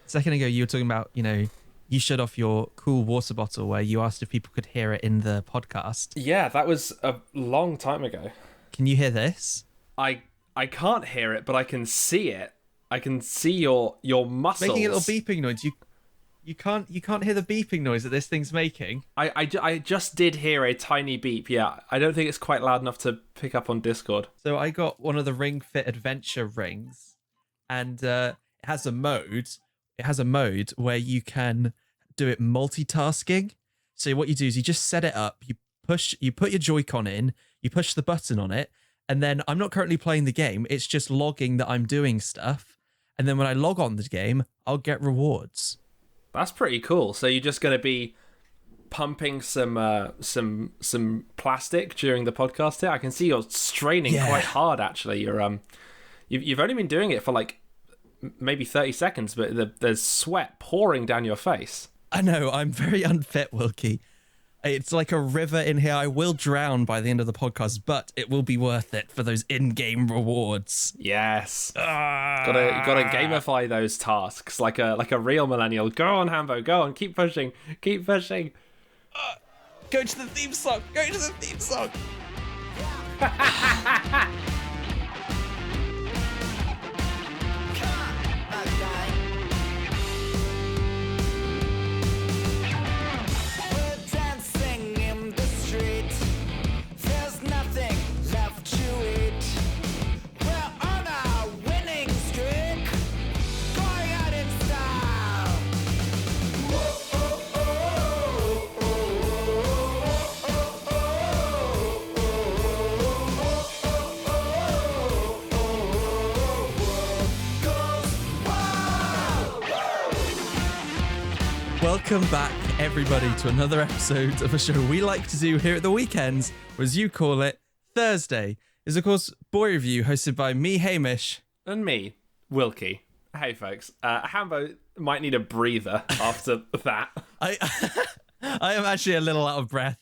A second ago, you were talking about, you shut off your cool water bottle where you asked if people could hear it in the podcast. Yeah, that was a long time ago. Can you hear this? I can't hear it, but I can see it. I can see your muscles making a little beeping noise. You can't hear the beeping noise that this thing's making. I just did hear a tiny beep. Yeah, I don't think it's quite loud enough to pick up on Discord. So I got one of the Ring Fit Adventure rings, and it has a mode. It has a mode where you can do it multitasking. So what you do is you just set it up. You put your Joy-Con in. You push the button on it, and then I'm not currently playing the game. It's just logging that I'm doing stuff, and then when I log on the game, I'll get rewards. That's pretty cool. So you're just going to be pumping some plastic during the podcast here. I can see you're straining quite hard. Actually, you've only been doing it for like maybe 30 seconds, but there's sweat pouring down your face. I know. I'm very unfit, Wilkie. It's like a river in here. I will drown by the end of the podcast, but it will be worth it for those in-game rewards. Yes. Gotta gamify those tasks like a real millennial. Go on, Hambo. Go on. Keep pushing. Keep pushing. Go to the theme song. Go to the theme song. Welcome back, everybody, to another episode of a show we like to do here at the weekends, or as you call it, Thursday. Is of course Bois Review, hosted by me, Hamish, and me, Wilkie. Hey, folks. Hambo might need a breather after that. I am actually a little out of breath.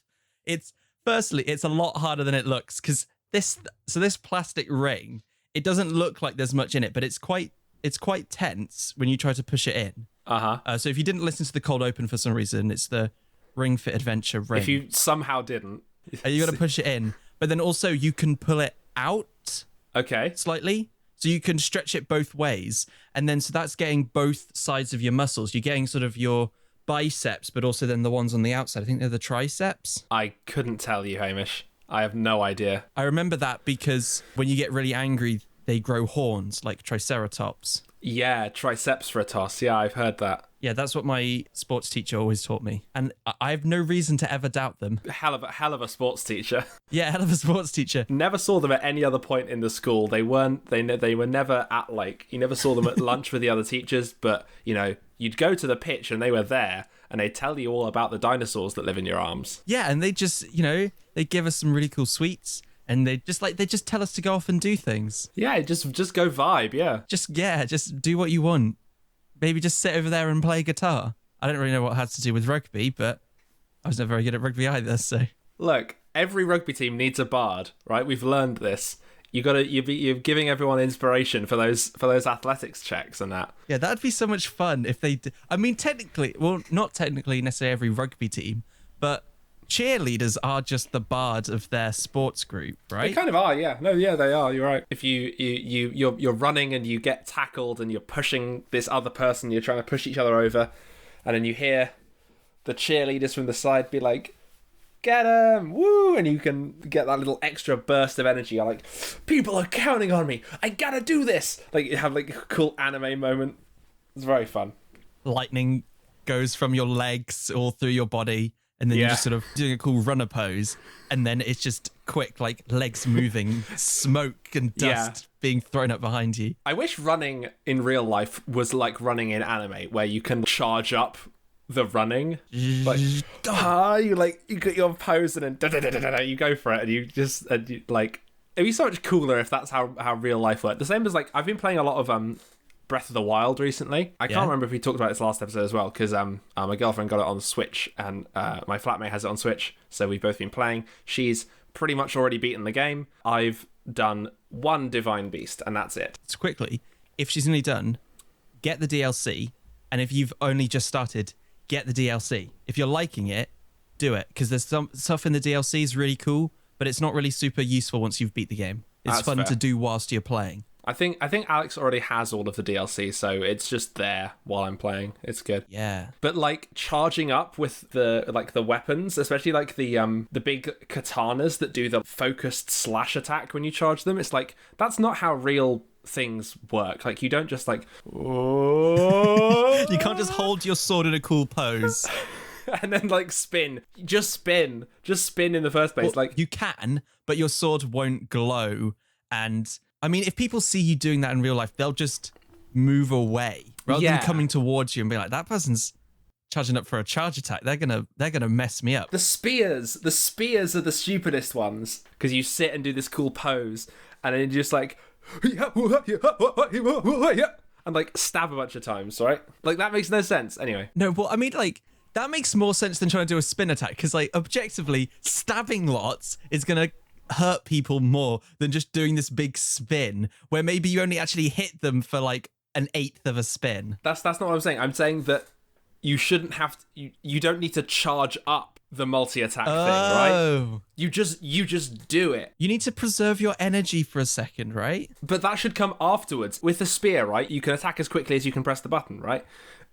It's a lot harder than it looks because this plastic ring, it doesn't look like there's much in it, but it's quite tense when you try to push it in. So if you didn't listen to the cold open for some reason, it's the Ring Fit Adventure ring. If you somehow didn't, you got to push it in, but then also you can pull it out. Okay. Slightly, so you can stretch it both ways, and then so that's getting both sides of your muscles. You're getting sort of your biceps, but also then the ones on the outside. I think they're the triceps. I couldn't tell you, Hamish. I have no idea. I remember that because when you get really angry, they grow horns like Triceratops. Yeah, tricepsratos. Yeah, I've heard that. Yeah, that's what my sports teacher always taught me. And I have no reason to ever doubt them. Hell of a sports teacher. Yeah, hell of a sports teacher. Never saw them at any other point in the school. They were never at you never saw them at lunch with the other teachers, but you'd go to the pitch and they were there and they'd tell you all about the dinosaurs that live in your arms. Yeah, and they just, they give us some really cool sweets. And they just tell us to go off and do things. Yeah, just go vibe, yeah. Just do what you want. Maybe just sit over there and play guitar. I don't really know what it has to do with rugby, but I was never very good at rugby either, so. Look, every rugby team needs a bard, right? We've learned this. You're giving everyone inspiration for those athletics checks and that. Yeah, that'd be so much fun if they I mean, not technically necessarily every rugby team, but cheerleaders are just the bard of their sports group, right? They kind of are, yeah. No, yeah, they are. You're right. If you're running and you get tackled and you're pushing this other person, you're trying to push each other over, and then you hear the cheerleaders from the side be like, "Get him, woo!" and you can get that little extra burst of energy. You're like, people are counting on me. I gotta do this. Like you have like a cool anime moment. It's very fun. Lightning goes from your legs all through your body. And then you're just sort of doing a cool runner pose. And then it's just quick, like legs moving, smoke and dust being thrown up behind you. I wish running in real life was like running in anime, where you can charge up the running. Like, you get your pose and then you go for it. And it'd be so much cooler if that's how real life worked. The same as I've been playing a lot of Breath of the Wild recently. I can't remember if we talked about this last episode as well, because my girlfriend got it on Switch and my flatmate has it on Switch, so we've both been playing. She's pretty much already beaten the game. I've done one Divine Beast and that's it. So quickly, if she's nearly done, get the DLC And if you've only just started, get the DLC. If you're liking it, do it, because there's some stuff in the DLC is really cool, but it's not really super useful once you've beat the game. It's That's fun fair. to do whilst you're playing. I think Alex already has all of the DLC, so it's just there while I'm playing. It's good. Yeah. But like charging up with the weapons, especially like the big katanas that do the focused slash attack when you charge them, it's like that's not how real things work. Like you don't just like You can't just hold your sword in a cool pose. and then like spin. Just spin in the first place. Well, like you can, but your sword won't glow. And I mean, if people see you doing that in real life, they'll just move away rather than coming towards you and be like, that person's charging up for a charge attack. They're gonna mess me up. the spears are the stupidest ones because you sit and do this cool pose and then you just like and like stab a bunch of times, right? Like that makes no sense. Anyway. No, well, I mean, like, that makes more sense than trying to do a spin attack, because, like, objectively, stabbing lots is going to hurt people more than just doing this big spin, where maybe you only actually hit them for, like, an eighth of a spin. That's not what I'm saying. I'm saying that you shouldn't have to, you don't need to charge up the multi-attack thing, right? You just do it. You need to preserve your energy for a second, right? But that should come afterwards. With the spear, right? You can attack as quickly as you can press the button, right?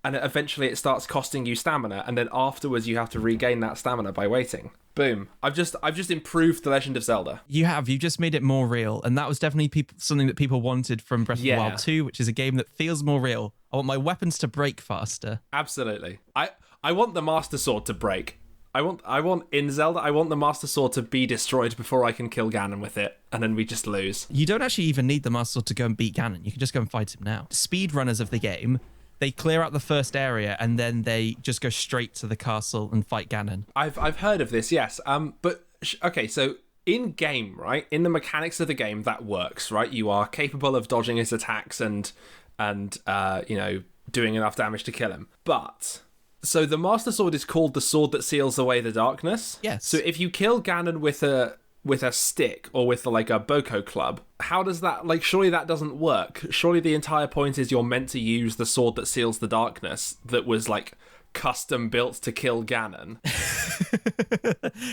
And eventually it starts costing you stamina, and then afterwards you have to regain that stamina by waiting. Boom. I've just improved The Legend of Zelda. You've just made it more real, and that was definitely something that people wanted from Breath of the Wild 2, which is a game that feels more real. I want my weapons to break faster. Absolutely. I want the Master Sword to break. I want in Zelda, I want the Master Sword to be destroyed before I can kill Ganon with it, and then we just lose. You don't actually even need the Master Sword to go and beat Ganon. You can just go and fight him now. Speedrunners of the game, they clear out the first area and then they just go straight to the castle and fight Ganon. I've heard of this, yes. But okay, so in game, right, in the mechanics of the game, that works, right? You are capable of dodging his attacks and you know, doing enough damage to kill him. But so the Master Sword is called the sword that seals away the darkness. Yes. So if you kill Ganon with a stick or with like a Boko club, how does that, like, surely that doesn't work. Surely the entire point is you're meant to use the sword that seals the darkness that was like custom built to kill Ganon.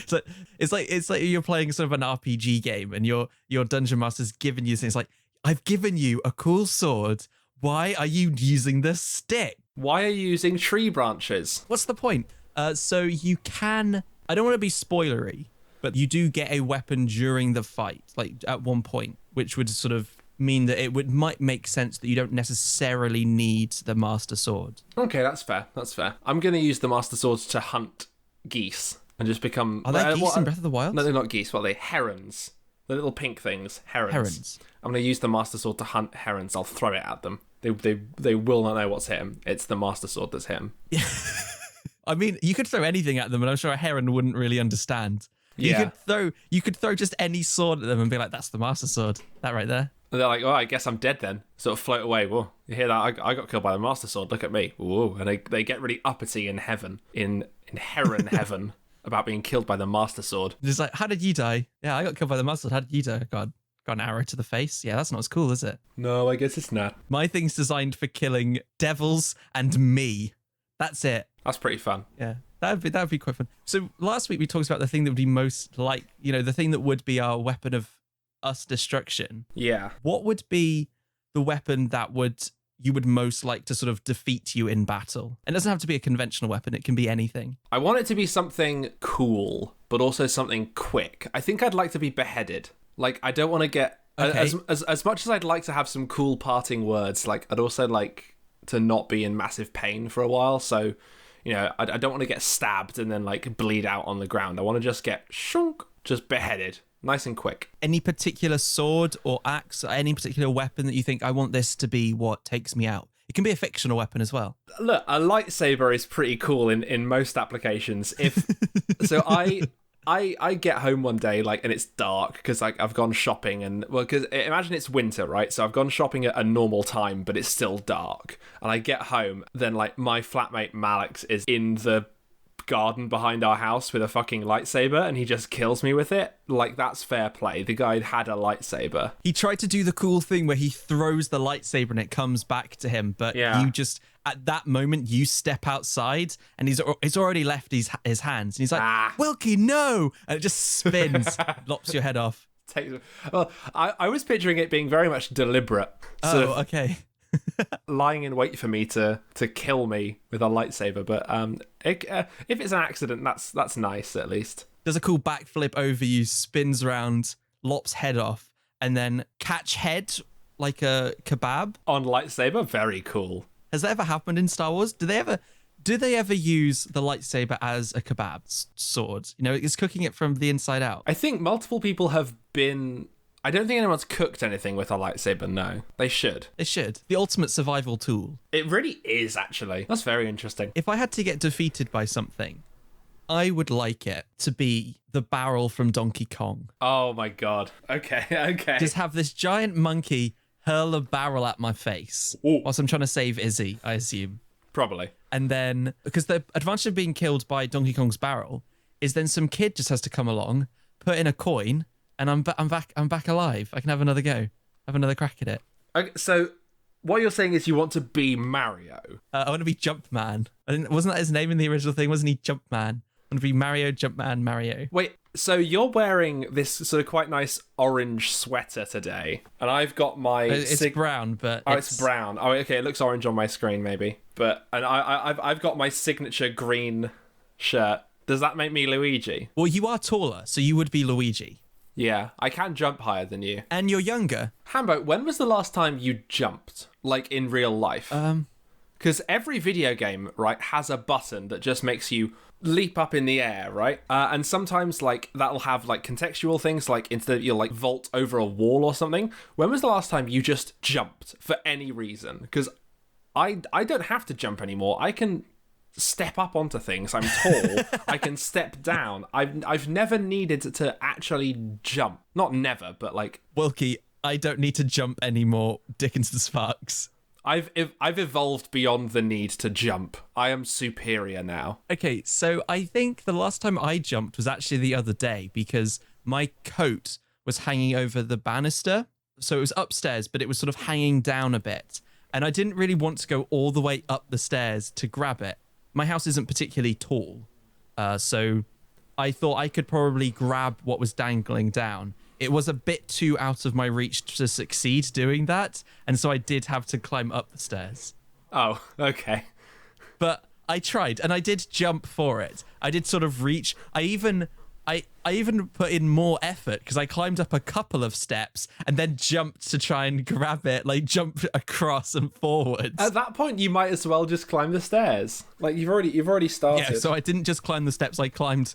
So it's like you're playing sort of an RPG game and your dungeon master's given you things like, I've given you a cool sword. Why are you using the stick? Why are you using tree branches? What's the point? So you can, I don't want to be spoilery, but you do get a weapon during the fight, like at one point, which would sort of mean that it might make sense that you don't necessarily need the Master Sword. Okay, that's fair. That's fair. I'm going to use the Master Swords to hunt geese and just become... Are there geese in Breath of the Wild? No, they're not geese. What are they? Herons. The little pink things. Herons. I'm going to use the Master Sword to hunt herons. I'll throw it at them. They will not know what's hit him. It's the Master Sword that's hit him. I mean, you could throw anything at them, and I'm sure a heron wouldn't really understand. Yeah. You could throw just any sword at them and be like, that's the Master Sword. That right there. And they're like, oh, I guess I'm dead then. Sort of float away. Whoa, you hear that? I got killed by the Master Sword. Look at me. Whoa. And they get really uppity in heaven, in heron heaven, about being killed by the Master Sword. Just like, how did you die? Yeah, I got killed by the Master Sword. How did you die? God, got an arrow to the face. Yeah, that's not as cool, is it? No, I guess it's not. My thing's designed for killing devils and me. That's it. That's pretty fun. Yeah. That'd be quite fun. So last week we talked about the thing that would be most like, you know, the thing that would be our weapon of us destruction. Yeah. What would be the weapon that you would most like to sort of defeat you in battle? It doesn't have to be a conventional weapon. It can be anything. I want it to be something cool, but also something quick. I think I'd like to be beheaded. Like, I don't want to get... Okay. As much as I'd like to have some cool parting words, like, I'd also like to not be in massive pain for a while, so... You know, I don't want to get stabbed and then, like, bleed out on the ground. I want to just get shunk, just beheaded. Nice and quick. Any particular sword or axe or any particular weapon that you think, I want this to be what takes me out? It can be a fictional weapon as well. Look, a lightsaber is pretty cool in most applications. So I get home one day, like, and it's dark because, like, I've gone shopping and, well, because imagine it's winter, right? So I've gone shopping at a normal time, but it's still dark. And I get home, then, like, my flatmate Malix is in the garden behind our house with a fucking lightsaber and he just kills me with it. Like, that's fair play. The guy had a lightsaber. He tried to do the cool thing where he throws the lightsaber and it comes back to him, but you just at that moment you step outside and he's already left his hands and he's like, Wilkie, no! And it just spins, lops your head off. Well, I was picturing it being very much deliberate. Okay. Lying in wait for me to kill me with a lightsaber, but if it's an accident, that's nice at least. Does a cool backflip over you, spins around, lops head off, and then catch head like a kebab on lightsaber. Very cool. Has that ever happened in Star Wars? Do they ever use the lightsaber as a kebab sword? You know, it's cooking it from the inside out. I think multiple people have been. I don't think anyone's cooked anything with a lightsaber, no. They should. They should. The ultimate survival tool. It really is, actually. That's very interesting. If I had to get defeated by something, I would like it to be the barrel from Donkey Kong. Oh my god. Okay. Just have this giant monkey hurl a barrel at my face whilst I'm trying to save Izzy, I assume. Probably. And then, because the advantage of being killed by Donkey Kong's barrel is then some kid just has to come along, put in a coin, and I'm back alive. I can have another go, have another crack at it. Okay, so what you're saying is you want to be Mario. I want to be Jumpman. Wasn't that his name in the original thing? Wasn't he Jumpman? I want to be Mario, Jumpman, Mario. Wait, so you're wearing this sort of quite nice orange sweater today, and I've got my. It's brown, but it's brown. Oh, okay, it looks orange on my screen maybe, but I've got my signature green shirt. Does that make me Luigi? Well, you are taller, so you would be Luigi. Yeah, I can jump higher than you. And you're younger. Hambo, when was the last time you jumped, like in real life? Because every video game, right, has a button that just makes you leap up in the air, right? And sometimes, like, that'll have, like, contextual things, like, instead you'll, like, vault over a wall or something. When was the last time you just jumped for any reason? Because I don't have to jump anymore. I can step up onto things. I'm tall. I can step down. I've never needed to actually jump. Not never, but like Wilkie, I don't need to jump anymore. Dickens the Sparks. I've evolved beyond the need to jump. I am superior now. Okay, so I think the last time I jumped was actually the other day because my coat was hanging over the banister. So it was upstairs, but it was sort of hanging down a bit. And I didn't really want to go all the way up the stairs to grab it. My house isn't particularly tall, so I thought I could probably grab what was dangling down. It was a bit too out of my reach to succeed doing that, and so I did have to climb up the stairs. Oh, okay. But I tried, and I did jump for it. I did sort of reach. I even put in more effort because I climbed up a couple of steps and then jumped to try and grab it, like jump across and forwards. At that point, you might as well just climb the stairs. Like you've already started. Yeah, so I didn't just climb the steps. I climbed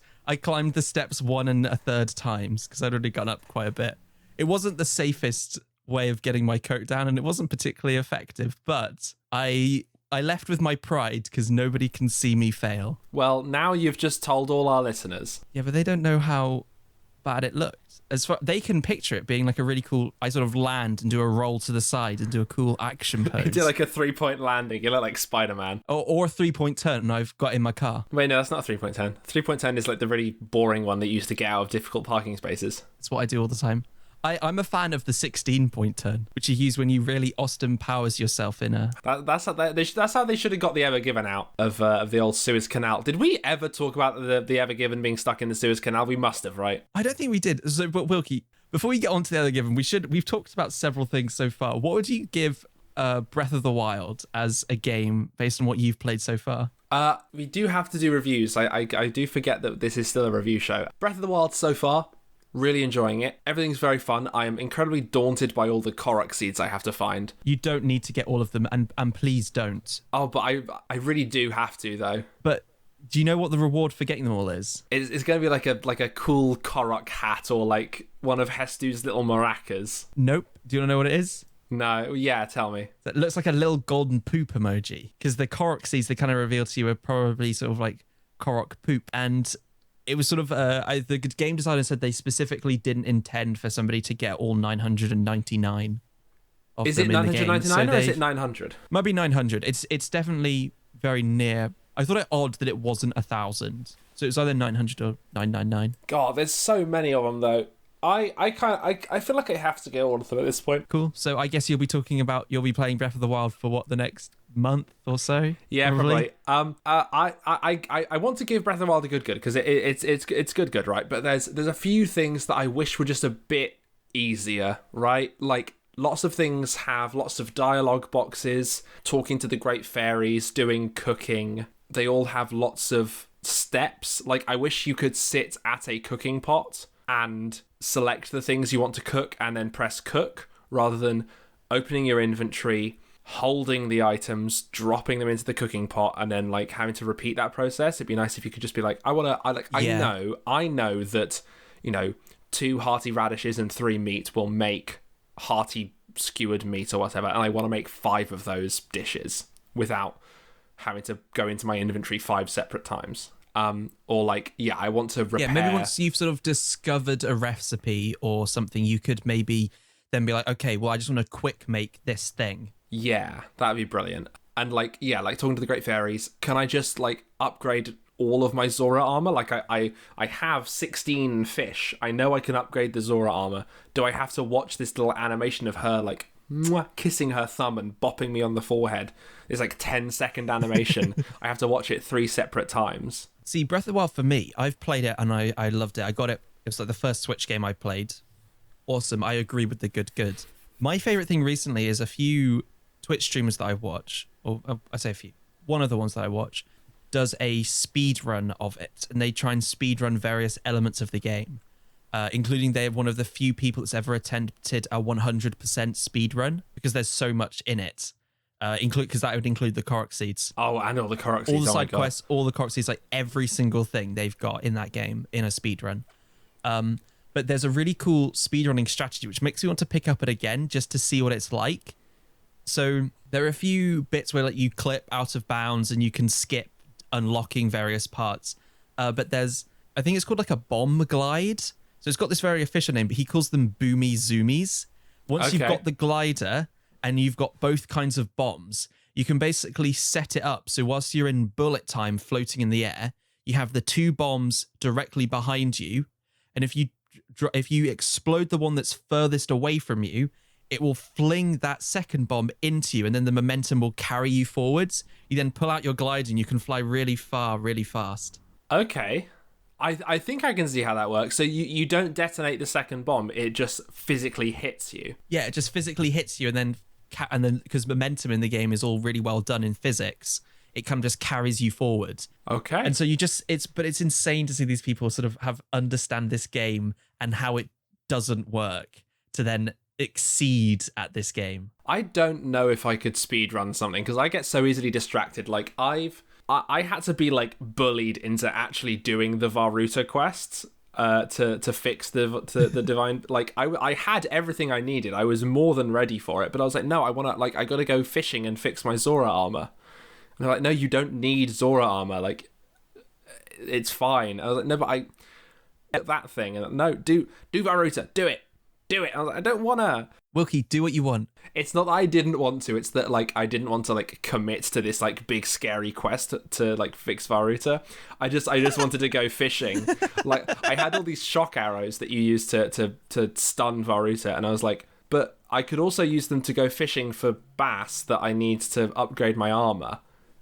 the steps 1 1/3 times because I'd already gone up quite a bit. It wasn't the safest way of getting my coat down, and it wasn't particularly effective. But I left with my pride because nobody can see me fail. Well, now you've just told all our listeners. Yeah, but they don't know how bad it looked. They can picture it being like a really cool. I sort of land and do a roll to the side and do a cool action pose. You do like a 3-point landing. You look like Spider-Man. Or a 3-point turn, and I've got in my car. Wait, no, that's not a 3-point turn. 3-point turn is like the really boring one that you used to get out of difficult parking spaces. That's what I do all the time. I'm a fan of the 16-point turn, which you use when you really Austin Powers yourself in a... That's how they should have got the Ever Given out of the old Suez Canal. Did we ever talk about the Ever Given being stuck in the Suez Canal? We must have, right? I don't think we did. So, but Wilkie, before we get on to the Ever Given, we've talked about several things so far. What would you give Breath of the Wild as a game based on what you've played so far? We do have to do reviews. I do forget that this is still a review show. Breath of the Wild so far... Really enjoying it. Everything's very fun. I am incredibly daunted by all the Korok seeds I have to find. You don't need to get all of them, and please don't. Oh, but I really do have to, though. But do you know what the reward for getting them all is? It's going to be like a cool Korok hat or like one of Hestu's little maracas. Nope. Do you want to know what it is? No. Yeah, tell me. It looks like a little golden poop emoji. Because the Korok seeds they kind of reveal to you are probably sort of like Korok poop. And... it was sort of, the game designer said they specifically didn't intend for somebody to get all 999 of is them it in the game. 999 or is it 900? Might be 900. It's definitely very near. I thought it odd that it wasn't 1,000. So it was either 900 or 999. God, there's so many of them, though. I feel like I have to get all of them at this point. Cool. So I guess you'll be playing Breath of the Wild for what, the next month or so? Yeah, probably. I want to give Breath of the Wild a good because it's good, right? But there's a few things that I wish were just a bit easier, right? Like, lots of things have lots of dialogue boxes, talking to the great fairies, doing cooking. They all have lots of steps. Like, I wish you could sit at a cooking pot and select the things you want to cook and then press cook, rather than opening your inventory, holding the items, dropping them into the cooking pot, and then like having to repeat that process. It'd be nice if you could just be like, I know that, 2 hearty radishes and 3 meat will make hearty skewered meat or whatever, and I want to make 5 of those dishes without having to go into my inventory 5 separate times. Or like, I want to repair. Yeah, maybe once you've sort of discovered a recipe or something, you could maybe then be like, okay, well, I just want to quick make this thing. Yeah, that'd be brilliant. And like talking to the great fairies, can I just like upgrade all of my Zora armor? Like I have 16 fish. I know I can upgrade the Zora armor. Do I have to watch this little animation of her like kissing her thumb and bopping me on the forehead? It's like 10-second animation. I have to watch it 3 separate times. See, Breath of the Wild for me, I've played it and I loved it. I got it. It was like the first Switch game I played. Awesome. I agree with the good. My favorite thing recently is a few Twitch streamers that I watch, or I say a few. One of the ones that I watch does a speed run of it, and they try and speed run various elements of the game, including they're one of the few people that's ever attempted a 100% speed run, because there's so much in it. Because that would include the Korok seeds. Oh, and all the Korok seeds. All the side quests, all the Korok seeds, like every single thing they've got in that game in a speed run. But there's a really cool speedrunning strategy which makes me want to pick up it again just to see what it's like. So there are a few bits where like you clip out of bounds and you can skip unlocking various parts. But there's, I think it's called like a bomb glide. So it's got this very official name, but he calls them boomy zoomies. Once you've got the glider and you've got both kinds of bombs, you can basically set it up. So whilst you're in bullet time floating in the air, you have the 2 bombs directly behind you. And if you explode the one that's furthest away from you, it will fling that second bomb into you, and then the momentum will carry you forwards. You then pull out your glider and you can fly really far, really fast. Okay. I think I can see how that works. So you don't detonate the second bomb, it just physically hits you. Yeah, it just physically hits you, and then because momentum in the game is all really well done in physics, it kind of just carries you forward. Okay. And so it's insane to see these people sort of understand this game and how it doesn't work to then exceed at this game. I don't know if I could speedrun something because I get so easily distracted. Like I had to be like bullied into actually doing the Varuta quests to fix the divine. Like I had everything I needed. I was more than ready for it, but I was like, no, I gotta go fishing and fix my Zora armor. And they're like, no, you don't need Zora armor. Like, it's fine. I was like, no, but that thing. And no, do Varuta, do it. I was like, I don't wanna. Wilkie, do what you want. It's not that I didn't want to. It's that like I didn't want to like commit to this like big scary quest to like fix Varuta. I just wanted to go fishing. Like I had all these shock arrows that you use to stun Varuta, and I was like, but I could also use them to go fishing for bass that I need to upgrade my armor.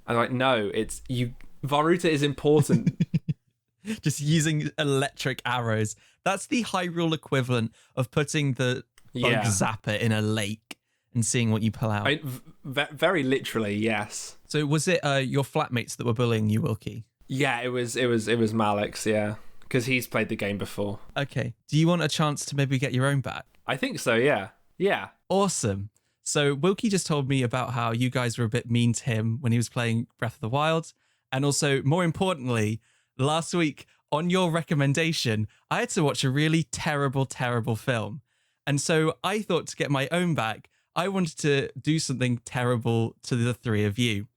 And like, no, it's you. Varuta is important. Just using electric arrows. That's the Hyrule equivalent of putting the bug zapper in a lake and seeing what you pull out. Very literally, yes. So was it your flatmates that were bullying you, Wilkie? Yeah, it was Malix, yeah, because he's played the game before. Okay. Do you want a chance to maybe get your own back? I think so, yeah. Yeah. Awesome. So Wilkie just told me about how you guys were a bit mean to him when he was playing Breath of the Wild. And also, more importantly, last week, on your recommendation, I had to watch a really terrible, terrible film. And so I thought to get my own back, I wanted to do something terrible to the 3 of you.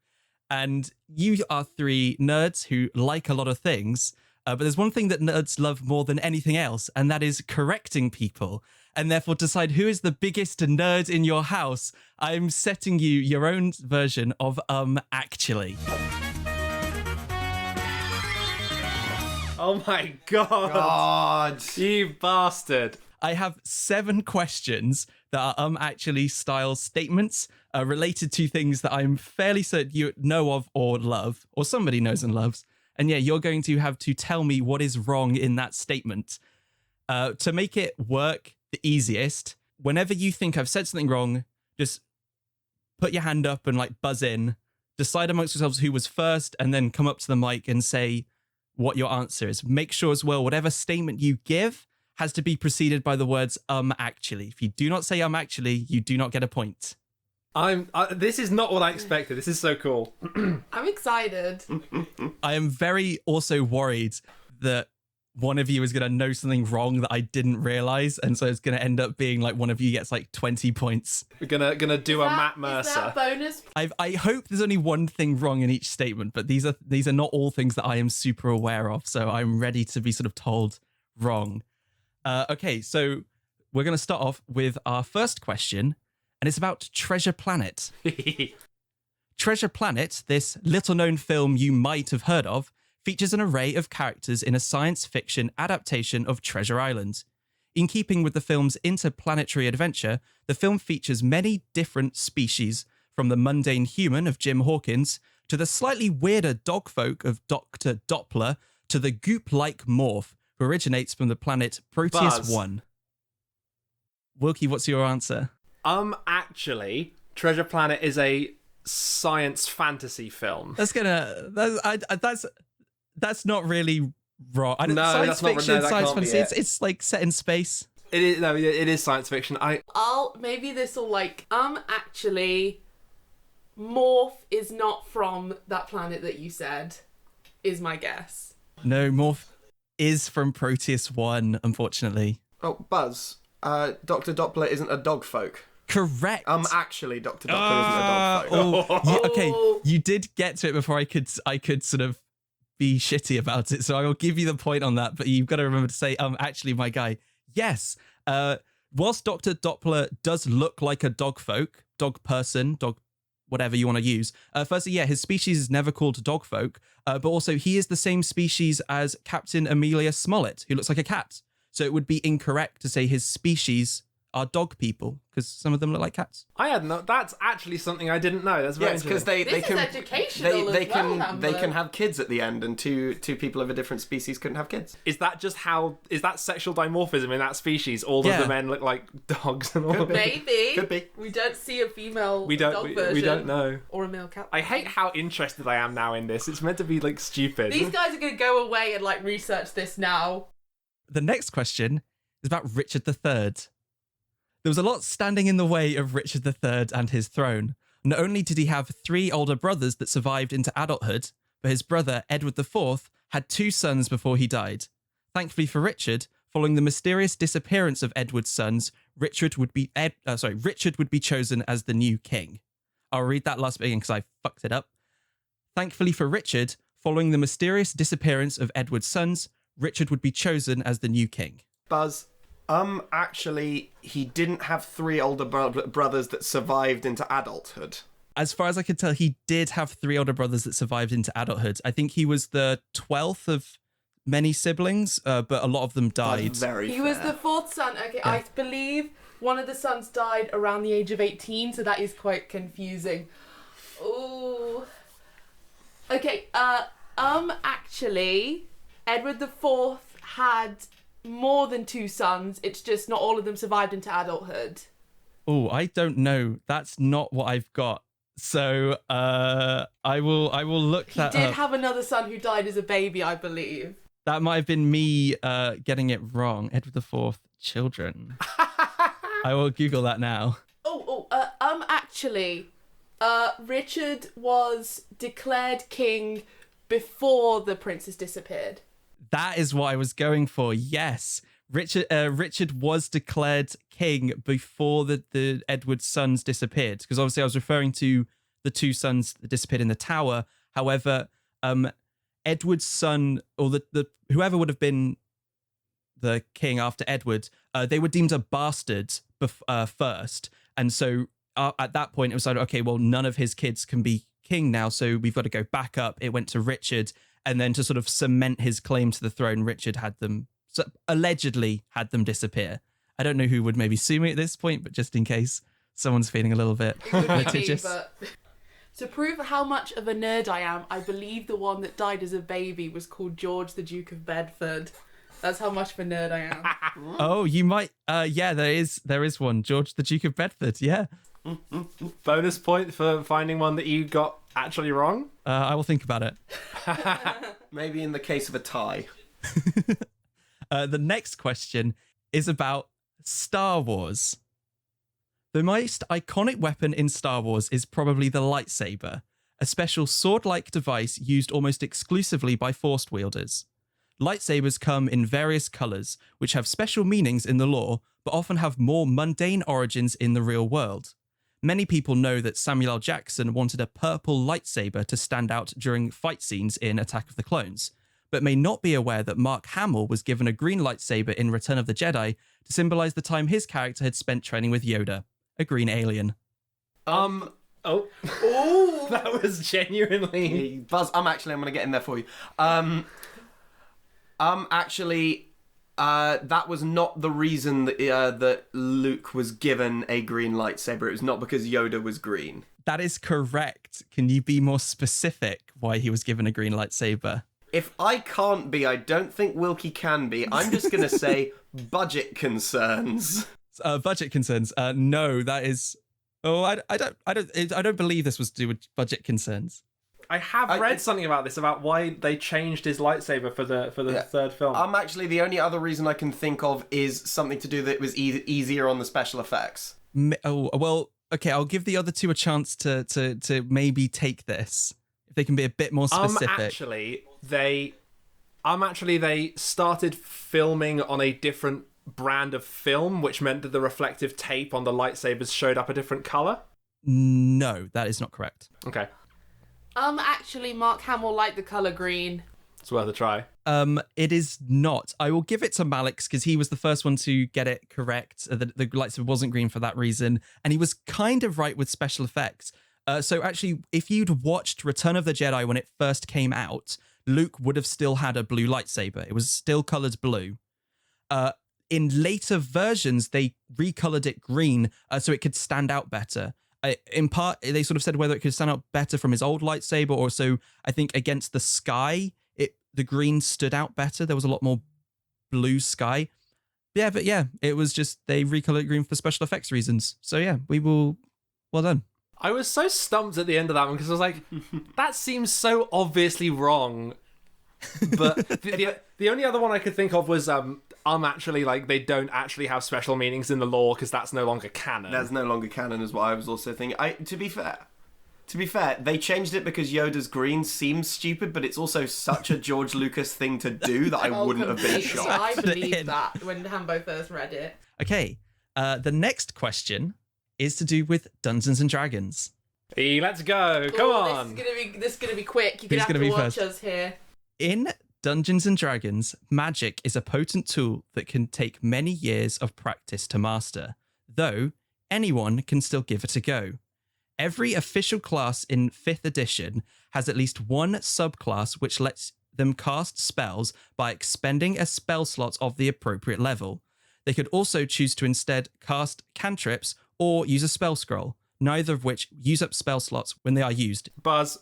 And you are 3 nerds who like a lot of things, but there's one thing that nerds love more than anything else, and that is correcting people. And therefore decide who is the biggest nerd in your house. I'm setting you your own version of actually. Oh my god. You bastard. I have 7 questions that are actually style statements related to things that I'm fairly certain you know of or love, or somebody knows and loves. And yeah, you're going to have to tell me what is wrong in that statement. To make it work the easiest, whenever you think I've said something wrong, just put your hand up and like buzz in, decide amongst yourselves who was first, and then come up to the mic and say what your answer is. Make sure as well, whatever statement you give has to be preceded by the words actually. If you do not say actually, you do not get a point. This is not what I expected. This is so cool. I'm excited. I am very also worried that one of you is going to know something wrong that I didn't realize, and so it's going to end up being like one of you gets like 20 points. We're gonna do a Matt Mercer. Is that bonus? I hope there's only one thing wrong in each statement, but these are not all things that I am super aware of, so I'm ready to be sort of told wrong. Okay, so we're going to start off with our first question, and it's about Treasure Planet. Treasure Planet, this little-known film you might have heard of, features an array of characters in a science fiction adaptation of Treasure Island. In keeping with the film's interplanetary adventure, the film features many different species, from the mundane human of Jim Hawkins to the slightly weirder dogfolk of Dr. Doppler to the goop-like morph who originates from the planet Proteus Buzz. 1. Wilkie, what's your answer? Actually, Treasure Planet is a science fantasy film. That's not really wrong. No, science that's not- fiction, no, that science can't be fantasy. it. It's like set in space. It is science fiction. Maybe this will actually, Morph is not from that planet that you said, is my guess. No, Morph is from Proteus 1, unfortunately. Oh, Buzz. Dr. Doppler isn't a dog folk. Correct. Actually, Dr. Doppler isn't a dog folk. Okay, you did get to it before I could sort of be shitty about it, so I will give you the point on that, but you've got to remember to say, actually, my guy. Yes, whilst Dr. Doppler does look like a dog folk, dog person, dog whatever you want to use, firstly, yeah, his species is never called dog folk, but also he is the same species as Captain Amelia Smollett, who looks like a cat. So it would be incorrect to say his species are dog people, because some of them look like cats. I had no. That's actually something I didn't know. That's very Yes, because interesting. they This can is educational they as well, can they Amber. can have kids at the end, and two people of a different species couldn't have kids. Is that just how? Is that sexual dimorphism in that species? All Yeah. of the men look like dogs and all of it. Maybe. Could be. We don't see a female We dog don't. version. We don't know. Or a male cat. I hate how interested I am now in this. It's meant to be like stupid. These guys are going to go away and research this now. The next question is about Richard III. There was a lot standing in the way of Richard III and his throne. Not only did he have 3 older brothers that survived into adulthood, but his brother, Edward IV, had 2 sons before he died. Thankfully for Richard, following the mysterious disappearance of Edward's sons, Richard would be chosen as the new king. I'll read that last bit again because I fucked it up. Thankfully for Richard, following the mysterious disappearance of Edward's sons, Richard would be chosen as the new king. Buzz. Actually, he didn't have 3 older brothers that survived into adulthood. As far as I could tell, he did have 3 older brothers that survived into adulthood. I think he was the 12th of many siblings, but a lot of them died. That's very He fair. was the 4th son. Okay, Yeah. I believe one of the sons died around the age of 18, so that is quite confusing. Ooh. Okay, actually, Edward IV had more than 2 sons. It's just not all of them survived into adulthood. Oh, I don't know. That's not what I've got. So I will look He that did up. have another son who died as a baby, I believe. That might have been me getting it wrong. Edward IV, children. I will Google that now. Actually, Richard was declared king before the princess disappeared. That is what I was going for. Yes. Richard was declared king before the Edward's sons disappeared, because obviously I was referring to the 2 sons that disappeared in the tower. However, Edward's son, or the whoever would have been the king after Edward, they were deemed a bastard first, and so at that point it was like, okay, well, none of his kids can be king now, so we've got to go back up. It went to Richard, and then to sort of cement his claim to the throne, Richard had them allegedly had them disappear. I don't know who would maybe sue me at this point, but just in case someone's feeling a little bit It would be me, litigious. but to prove how much of a nerd I am, I believe the one that died as a baby was called George the Duke of Bedford. That's how much of a nerd I am. Oh, you might. Yeah, there is one. George the Duke of Bedford. Yeah. Bonus point for finding one that you got actually wrong. I will think about it. Maybe in the case of a tie. The next question is about Star Wars. The most iconic weapon in Star Wars is probably the lightsaber, a special sword-like device used almost exclusively by Force wielders. Lightsabers come in various colors, which have special meanings in the lore, but often have more mundane origins in the real world. Many people know that Samuel L. Jackson wanted a purple lightsaber to stand out during fight scenes in Attack of the Clones, but may not be aware that Mark Hamill was given a green lightsaber in Return of the Jedi to symbolize the time his character had spent training with Yoda, a green alien. Oh, that was genuinely. Hey, Buzz, I'm going to get in there for you. That was not the reason that Luke was given a green lightsaber. It was not because Yoda was green. That is correct. Can you be more specific why he was given a green lightsaber? If I can't be, I don't think Wilkie can be. I'm just going to say budget concerns. Budget concerns. No, that is. Oh, I don't believe this was to do with budget concerns. I have read something about this, about why they changed his lightsaber for the third film. Actually, the only other reason I can think of is something to do that was easier on the special effects. Oh, well, okay, I'll give the other two a chance to maybe take this. If they can be a bit more specific. They started filming on a different brand of film, which meant that the reflective tape on the lightsabers showed up a different color. No, that is not correct. Okay. Actually, Mark Hamill liked the color green. It's worth a try. It is not. I will give it to Malix because he was the first one to get it correct. The lightsaber wasn't green for that reason, and he was kind of right with special effects. So actually, if you'd watched Return of the Jedi when it first came out, Luke would have still had a blue lightsaber. It was still colored blue. In later versions, they recolored it green so it could stand out better. In part, they sort of said whether it could stand out better from his old lightsaber, or so I think against the sky, the green stood out better. There was a lot more blue sky. Yeah, but yeah, it was just they recolored green for special effects reasons. So yeah, well done. I was so stumped at the end of that one because I was like, that seems so obviously wrong. But the only other one I could think of was actually, like, they don't actually have special meanings in the lore because that's no longer canon. That's no longer canon, is what I was also thinking. To be fair, they changed it because Yoda's green seems stupid, but it's also such a George Lucas thing to do that I wouldn't have been completely. shocked. I believed that when Hambo first read it. Okay, the next question is to do with Dungeons and Dragons. Hey, let's go. Come on. This is gonna be quick. You're gonna have to watch us here. In Dungeons and Dragons, magic is a potent tool that can take many years of practice to master, though anyone can still give it a go. Every official class in 5th edition has at least one subclass which lets them cast spells by expending a spell slot of the appropriate level. They could also choose to instead cast cantrips or use a spell scroll, neither of which use up spell slots when they are used. Buzz,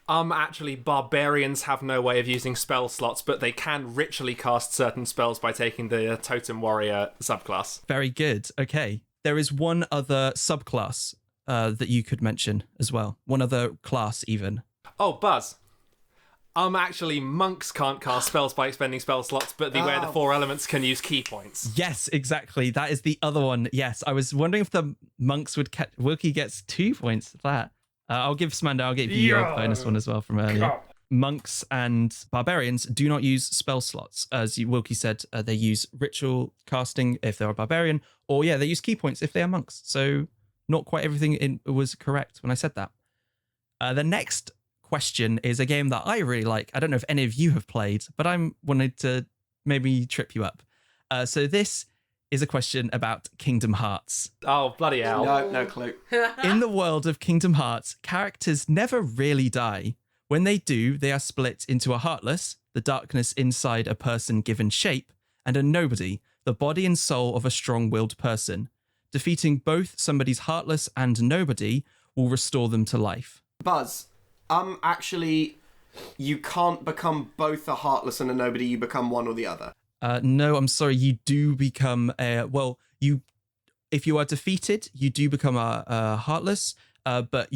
actually, barbarians have no way of using spell slots, but they can ritually cast certain spells by taking the Totem Warrior subclass. Very good. Okay. There is one other subclass that you could mention as well. One other class, even. Oh, Buzz. Actually, monks can't cast spells by expending spell slots, but where the 4 elements can use key points. Yes, exactly. That is the other one. Yes, I was wondering if the monks would catch... Wilkie gets 2 points for that. I'll give you a bonus one as well from earlier. Monks and barbarians do not use spell slots. As Wilkie said, they use ritual casting if they're a barbarian, or they use key points if they are monks. So not quite everything was correct when I said that. The next question is a game that I really like. I don't know if any of you have played, but I wanted to maybe trip you up. So this is a question about Kingdom Hearts. Oh, bloody hell. No clue. In the world of Kingdom Hearts, characters never really die. When they do, they are split into a Heartless, the darkness inside a person given shape, and a Nobody, the body and soul of a strong-willed person. Defeating both somebody's heartless and nobody will restore them to life. Buzz, actually, you can't become both a heartless and a nobody. You become one or the other. No, I'm sorry. You do become if you are defeated, you do become a heartless, but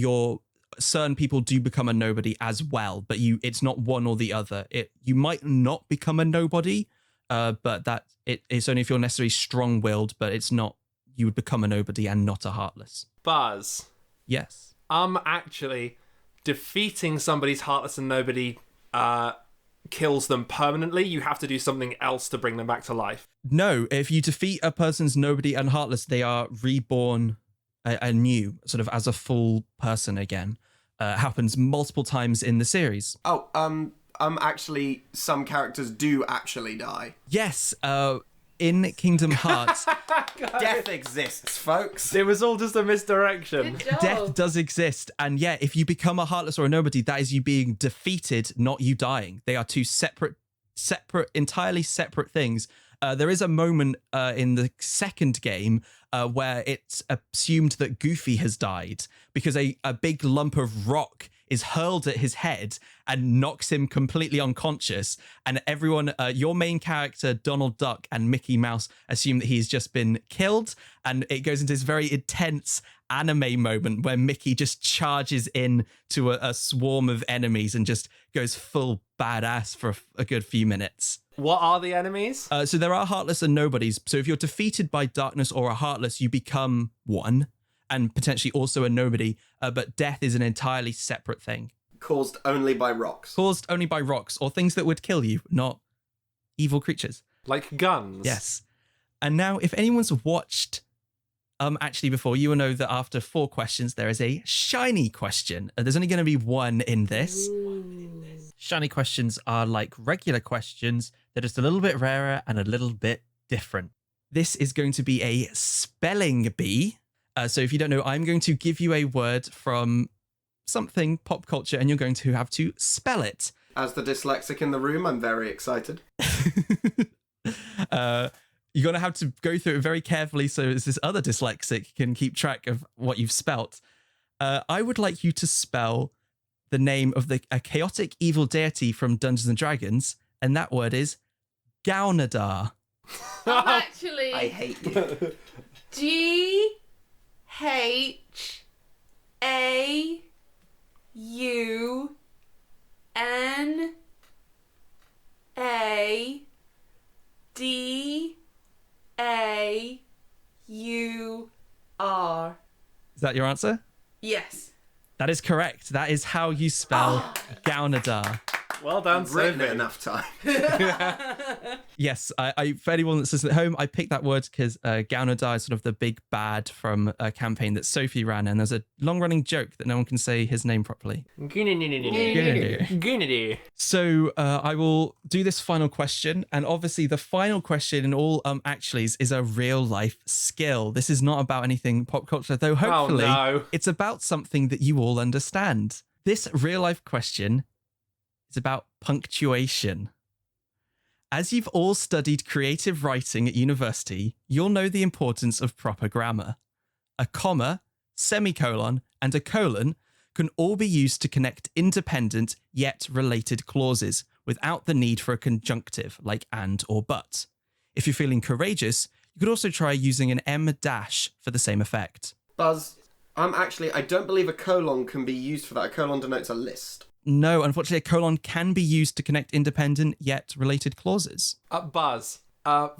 certain people do become a nobody as well. But it's not one or the other. You might not become a nobody, but it's only if you're necessarily strong-willed, but it's not. You would become a nobody and not a heartless. Buzz. Yes. Actually, defeating somebody's heartless and nobody kills them permanently. You have to do something else to bring them back to life. No, if you defeat a person's nobody and heartless, they are reborn anew, sort of as a full person again. Happens multiple times in the series. Oh, actually, some characters do actually die. Yes, in Kingdom Hearts, Death exists, folks. It was all just a misdirection. Good job. death does exist. And yeah, if you become a heartless or a nobody, that is you being defeated, not you dying. They are two entirely separate things. There is a moment in the second game where it's assumed that Goofy has died because a big lump of rock is hurled at his head and knocks him completely unconscious. And everyone, your main character, Donald Duck, and Mickey Mouse assume that he's just been killed. And it goes into this very intense anime moment where Mickey just charges in to a swarm of enemies and just goes full badass for a good few minutes. What are the enemies? So there are heartless and nobodies. So if you're defeated by darkness or a heartless, you become one and potentially also a nobody. But death is an entirely separate thing. Caused only by rocks. Caused only by rocks or things that would kill you, not evil creatures. Like guns? Yes. And now, if anyone's watched actually before, you will know that after 4 questions, there is a shiny question. There's only going to be one in this. Shiny questions are like regular questions. They're just a little bit rarer and a little bit different. This is going to be a spelling bee. So if you don't know, I'm going to give you a word from something pop culture and you're going to have to spell it. As the dyslexic in the room, I'm very excited. You're going to have to go through it very carefully so as this other dyslexic can keep track of what you've spelt. I would like you to spell the name of a chaotic evil deity from Dungeons & Dragons, and that word is Gaunadar. Actually, I hate you. Gaunadaur. Is that your answer? Yes. That is correct. That is how you spell Gaunadar. Well done, I've written it Sophie. enough time. Yes, I for anyone that's listening at home, I picked that word because Gaunadar is sort of the big bad from a campaign that Sophie ran, and there's a long-running joke that no one can say his name properly. So I will do this final question, and obviously the final question in all actuallys is a real-life skill. This is not about anything pop culture, though hopefully it's about something that you all understand. This real-life question is about punctuation. As you've all studied creative writing at university, you'll know the importance of proper grammar. A comma, semicolon, and a colon can all be used to connect independent yet related clauses without the need for a conjunctive like and or but. If you're feeling courageous, you could also try using an em dash for the same effect. Buzz, I don't believe a colon can be used for that. A colon denotes a list. No, unfortunately, a colon can be used to connect independent yet related clauses. Buzz.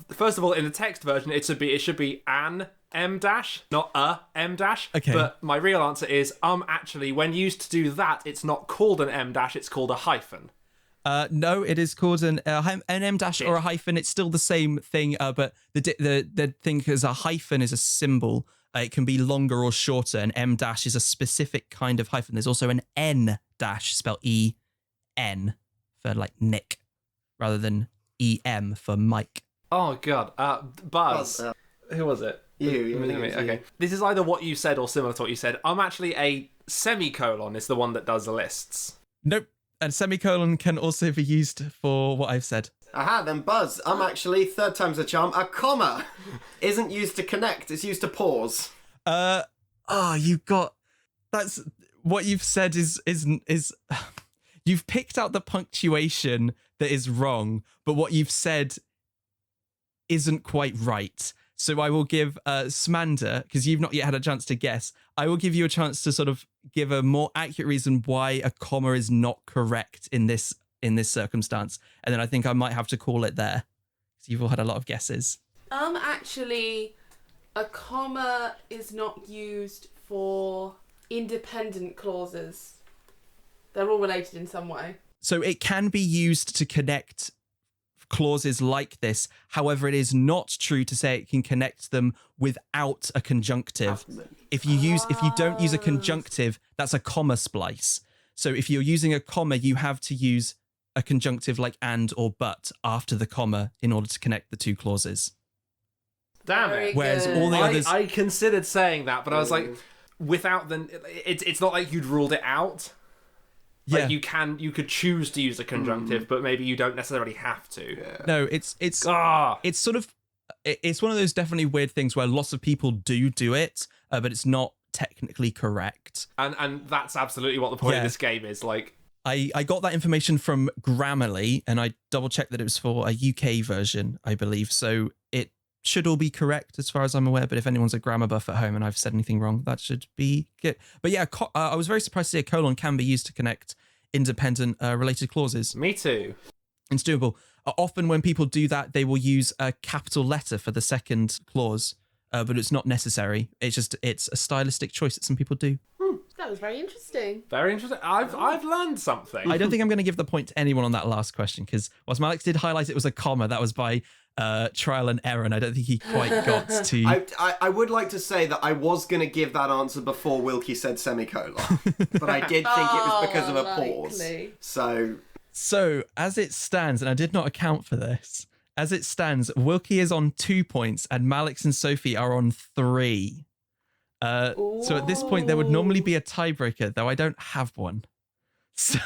First of all, in the text version, it should be an em dash, not a em dash. Okay. But my real answer is actually, when used to do that, it's not called an em dash. It's called a hyphen. No, it is called an em dash or a hyphen. It's still the same thing, but the thing is a hyphen is a symbol. It can be longer or shorter. An em dash is a specific kind of hyphen. There's also an n dash, spelled E-N, for like Nick, rather than E-M for Mike. Oh, God. Buzz. Who was it? You. Okay. This is either what you said or similar to what you said. Actually, a semicolon is the one that does the lists. Nope. And semicolon can also be used for what I've said. Aha, then Buzz. Actually, third time's a charm. A comma isn't used to connect, it's used to pause. You got... That's... What you've said is you've picked out the punctuation that is wrong, but what you've said isn't quite right. So I will give Smander, because you've not yet had a chance to guess, I will give you a chance to sort of give a more accurate reason why a comma is not correct in this circumstance. And then I think I might have to call it there. So you've all had a lot of guesses. Actually, a comma is not used for independent clauses. They're all related in some way. So it can be used to connect clauses like this. However, it is not true to say it can connect them without a conjunctive. If you don't use a conjunctive, that's a comma splice. So if you're using a comma, you have to use a conjunctive like and or but after the comma in order to connect the two clauses. Damn Very it. Whereas good. all the others... I considered saying that, but I was like, without the... It's not like you'd ruled it out. Like you could choose to use a conjunctive, but maybe you don't necessarily have to. Yeah. No, it's sort of... It's one of those definitely weird things where lots of people do it, but it's not technically correct. And that's absolutely what the point of this game is. Like, I got that information from Grammarly, and I double-checked that it was for a UK version, I believe. So it should all be correct as far as I'm aware, but if anyone's a grammar buff at home and I've said anything wrong, that should be good. But yeah, I was very surprised to see a colon can be used to connect independent related clauses. me too. It's doable. Often when people do that, they will use a capital letter for the second clause, but it's not necessary. It's a stylistic choice that some people do. That was very interesting. Very interesting. I've learned something. I don't think I'm going to give the point to anyone on that last question, because whilst Malix did highlight it was a comma, that was by trial and error, and I don't think he quite got to... I would like to say that I was going to give that answer before Wilkie said semicolon, but I did think it was because of a pause. Likely. So, as it stands, and I did not account for this, as it stands, Wilkie is on 2 points, and Malix and Sophie are on 3. So at this point, there would normally be a tiebreaker, though I don't have one. So...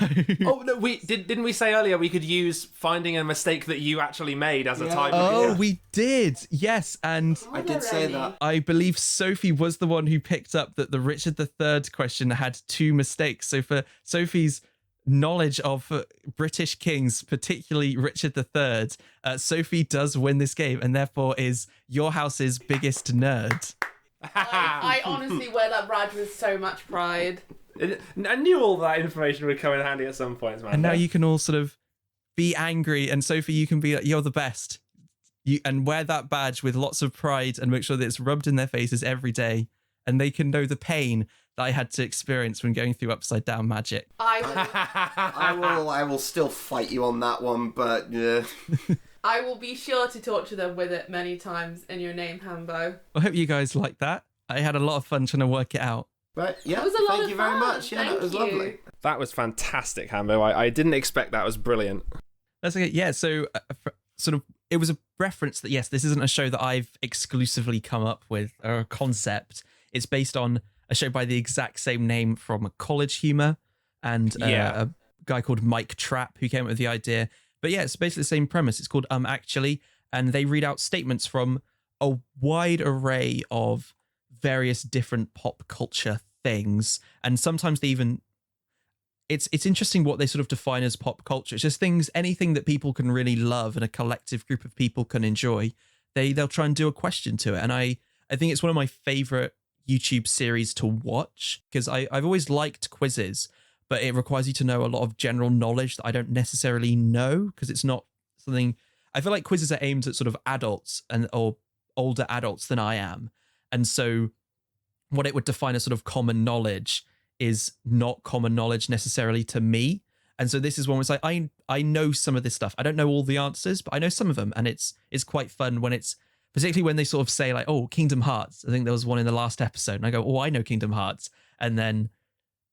Oh no, didn't we say earlier we could use finding a mistake that you actually made as a tiebreaker? Oh, we did. Yes, and I did say that. I believe Sophie was the one who picked up that the Richard III question had 2 mistakes. So for Sophie's knowledge of British kings, particularly Richard III, Sophie does win this game and therefore is your house's biggest nerd. I honestly wear that badge with so much pride. I knew all that information would come in handy at some point, man. And now you can all sort of be angry, and Sophie, you can be like, you're the best. And wear that badge with lots of pride and make sure that it's rubbed in their faces every day, and they can know the pain that I had to experience when going through upside down magic. I will still fight you on that one, but yeah. I will be sure to torture them with it many times in your name, Hambo. I hope you guys like that. I had a lot of fun trying to work it out. But yeah, It was a lot thank of you very fun. much. Yeah, Thank that was you. lovely. That was fantastic, Hambo. I didn't expect that. It was brilliant. That's okay. Yeah, so sort of, it was a reference that, yes, this isn't a show that I've exclusively come up with, or a concept. It's based on a show by the exact same name from College Humor, and a guy called Mike Trapp who came up with the idea. But yeah, it's basically the same premise. It's called Actually, and they read out statements from a wide array of various different pop culture things, and sometimes they even... It's interesting what they sort of define as pop culture. It's just anything that people can really love and a collective group of people can enjoy. They'll try and do a question to it, and I think it's one of my favorite YouTube series to watch, because I've always liked quizzes, but it requires you to know a lot of general knowledge that I don't necessarily know, because it's not something... I feel like quizzes are aimed at sort of adults or older adults than I am. And so what it would define as sort of common knowledge is not common knowledge necessarily to me. And so this is one where it's like, I know some of this stuff. I don't know all the answers, but I know some of them. And it's quite fun when it's, particularly when they sort of say like, oh, Kingdom Hearts. I think there was one in the last episode. And I go, oh, I know Kingdom Hearts. And then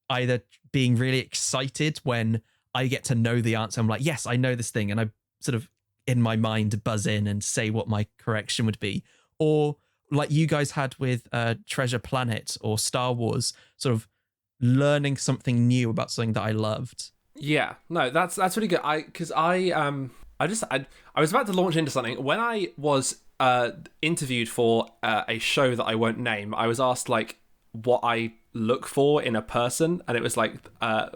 either being really excited when I get to know the answer. I'm like, yes, I know this thing. And I sort of in my mind buzz in and say what my correction would be. Or like you guys had with Treasure Planet or Star Wars, sort of learning something new about something that I loved. Yeah, no, that's really good. I was about to launch into something when I was interviewed for a show that I won't name. I was asked like what I look for in a person, and it was like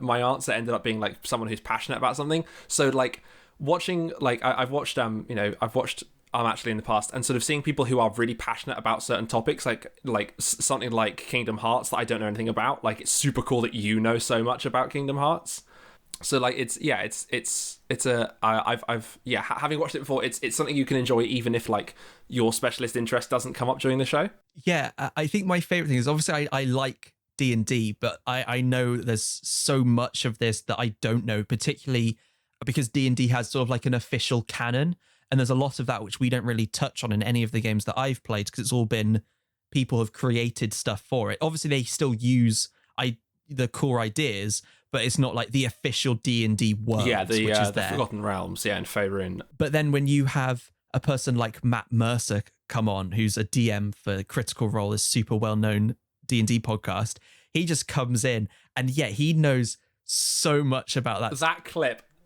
my answer ended up being like someone who's passionate about something. So like watching, like I've watched I've watched actually in the past, and sort of seeing people who are really passionate about certain topics, like something like Kingdom Hearts that I don't know anything about. Like it's super cool that you know so much about Kingdom Hearts. So like having watched it before, it's something you can enjoy even if like your specialist interest doesn't come up during the show. Yeah, I think my favorite thing is obviously I like D&D, but I know there's so much of this that I don't know, particularly because D&D has sort of like an official canon, and there's a lot of that which we don't really touch on in any of the games that I've played because it's all been people have created stuff for it. Obviously they still use the core ideas, but it's not like the official D&D world. Yeah, which is the Forgotten Realms, and Faerun. But then when you have a person like Matt Mercer come on, who's a DM for Critical Role, this super well-known D&D podcast, he just comes in and he knows so much about that.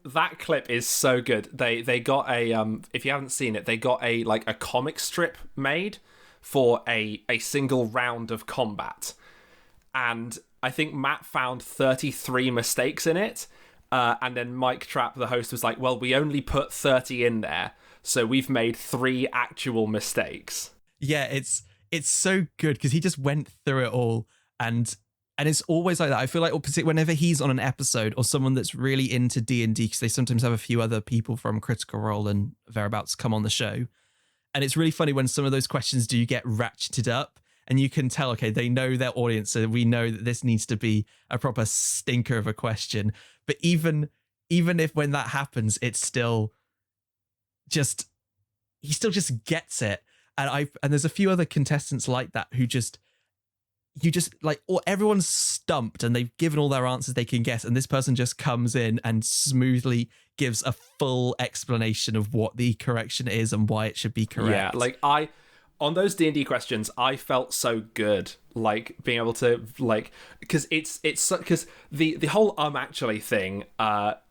That clip is so good. They got a if you haven't seen it, they got a comic strip made for a single round of combat, and I think Matt found 33 mistakes in it, and then Mike Trapp, the host, was like, well, we only put 30 in there, so we've made 3 actual mistakes. Yeah, it's so good because he just went through it all, and it's always like that. I feel like whenever he's on an episode or someone that's really into D&D, because they sometimes have a few other people from Critical Role and thereabouts come on the show, and it's really funny when some of those questions do get ratcheted up. And you can tell, okay, they know their audience, so we know that this needs to be a proper stinker of a question. But even if when that happens, it's still just, he still just gets it. And there's a few other contestants like that who you just like, or everyone's stumped and they've given all their answers they can guess, and this person just comes in and smoothly gives a full explanation of what the correction is and why it should be correct. Yeah, like on those D&D questions, I felt so good, like being able to because because the whole actually thing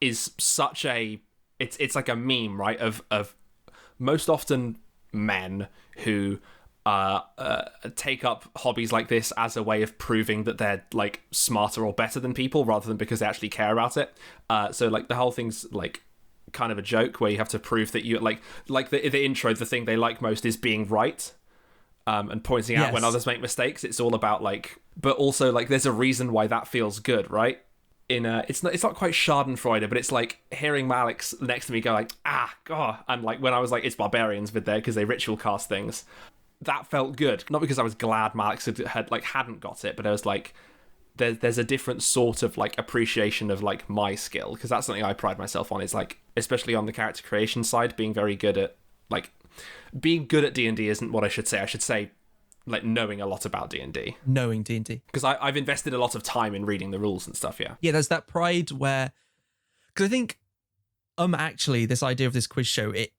is such a it's like a meme, right, of most often men who take up hobbies like this as a way of proving that they're like smarter or better than people rather than because they actually care about it. So like the whole thing's like kind of a joke where you have to prove that you like the intro, the thing they like most is being right, and pointing out when others make mistakes. It's all about like, but also like there's a reason why that feels good, right? It's not quite Schadenfreude, but it's like hearing Alex next to me go like, god, and like when I was like, it's barbarians with there because they ritual cast things, that felt good. Not because I was glad Malix hadn't got it, but I was like, there's a different sort of like appreciation of like my skill, because that's something I pride myself on, is like, especially on the character creation side, being very good at like being good at D&D isn't what I should say. I should say like knowing a lot about D&D. Knowing D&D. Because I've invested a lot of time in reading the rules and stuff, yeah. Yeah, there's that pride where, because I think actually this idea of this quiz show, it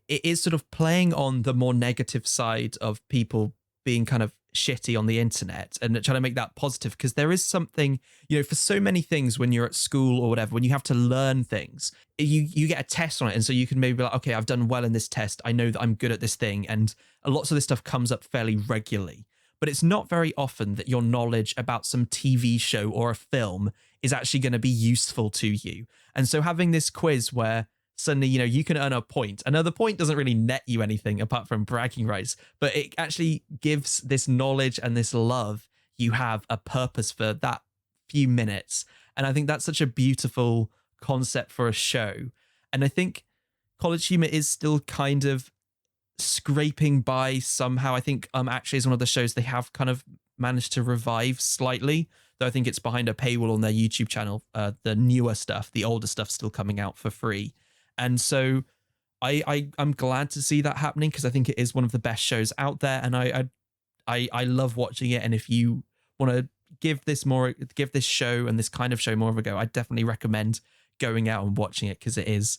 is sort of playing on the more negative side of people being kind of shitty on the internet and trying to make that positive, because there is something, you know, for so many things when you're at school or whatever, when you have to learn things, you get a test on it, and so you can maybe be like, okay, I've done well in this test, I know that I'm good at this thing, and lots of this stuff comes up fairly regularly. But it's not very often that your knowledge about some TV show or a film is actually going to be useful to you. And so having this quiz where suddenly, you know, you can earn a point. Another point doesn't really net you anything apart from bragging rights, but it actually gives this knowledge and this love you have a purpose for that few minutes. And I think that's such a beautiful concept for a show. And I think College Humor is still kind of scraping by somehow. I think actually is one of the shows they have kind of managed to revive slightly, though I think it's behind a paywall on their YouTube channel. The newer stuff, the older stuff's still coming out for free. And so I'm glad to see that happening, because I think it is one of the best shows out there, and I love watching it. And if you want to give this show and this kind of show more of a go, I definitely recommend going out and watching it, because it is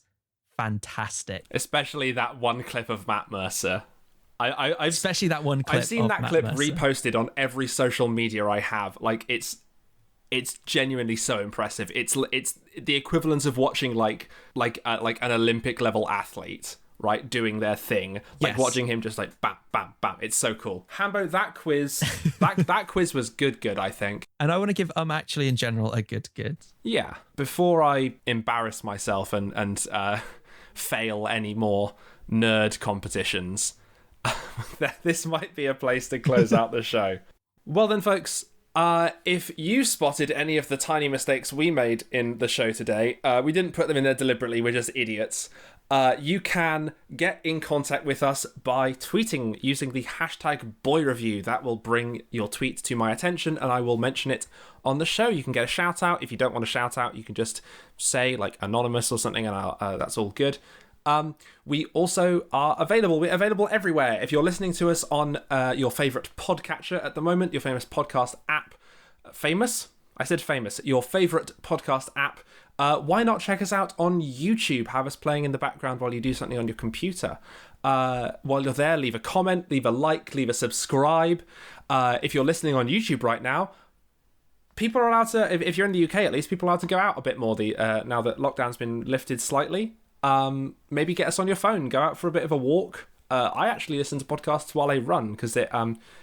fantastic. Especially that one clip of Matt Mercer. Especially that one clip. I've seen that clip reposted on every social media I have. Like, it's it's genuinely so impressive. It's the equivalent of watching like an Olympic level athlete, right, doing their thing. Like Yes. watching him just like bam, bam, bam. It's so cool. Hambo, that quiz that quiz was good, I think. And I want to give actually in general a good. Yeah. Before I embarrass myself and fail any more nerd competitions, this might be a place to close out the show. Well then, folks, if you spotted any of the tiny mistakes we made in the show today, we didn't put them in there deliberately, we're just idiots. You can get in contact with us by tweeting using the hashtag #BoyReview. That will bring your tweet to my attention and I will mention it on the show. You can get a shout out. If you don't want a shout out, you can just say like anonymous or something and that's all good. We also are available. We're available everywhere. If you're listening to us on your favourite podcatcher at the moment, your famous podcast app, your favourite podcast app, why not check us out on YouTube? Have us playing in the background while you do something on your computer. While you're there, leave a comment, leave a like, leave a subscribe. If you're listening on YouTube right now, people are allowed to, if you're in the UK at least, people are allowed to go out a bit more now that lockdown's been lifted slightly. Maybe get us on your phone, go out for a bit of a walk. I actually listen to podcasts while I run because it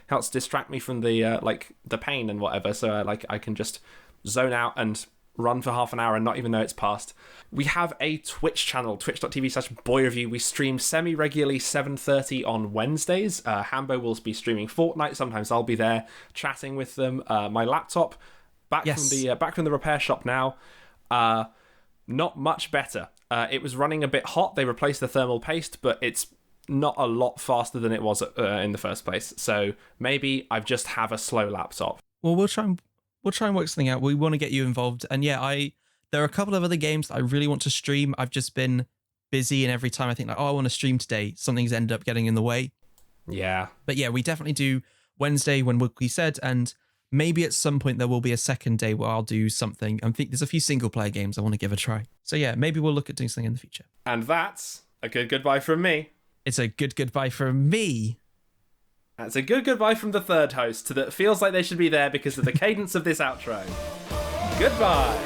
helps distract me from the pain and whatever. So I can just zone out and run for half an hour and not even know it's passed. We have a Twitch channel, twitch.tv/BoyReview. We stream semi-regularly 7:30 on Wednesdays. Hambo will be streaming Fortnite. Sometimes I'll be there chatting with them. My laptop back from the repair shop now. Not much better. It was running a bit hot. They replaced the thermal paste, but it's not a lot faster than it was in the first place. So maybe I just have a slow laptop. Well, we'll try and work something out. We want to get you involved. And yeah, there are a couple of other games that I really want to stream. I've just been busy, and every time I think like, I want to stream today, something's ended up getting in the way. Yeah. But yeah, we definitely do Wednesday when Wilkie said, and maybe at some point there will be a second day where I'll do something. I think there's a few single player games I want to give a try. So yeah, maybe we'll look at doing something in the future. And that's a good goodbye from me. It's a good goodbye from me. That's a good goodbye from the third host that feels like they should be there because of the cadence of this outro. Goodbye.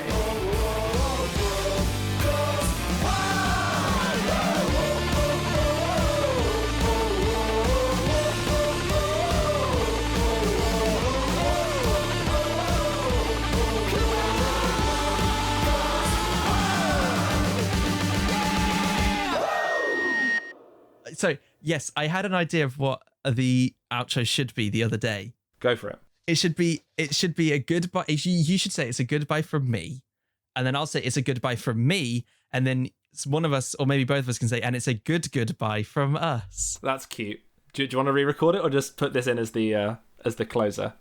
So, yes, I had an idea of what the outro should be the other day. Go for it. It should be a goodbye. You should say it's a goodbye from me, and then I'll say it's a goodbye from me, and then one of us, or maybe both of us, can say, and it's a goodbye from us. That's cute. Do you want to re-record it or just put this in as the closer?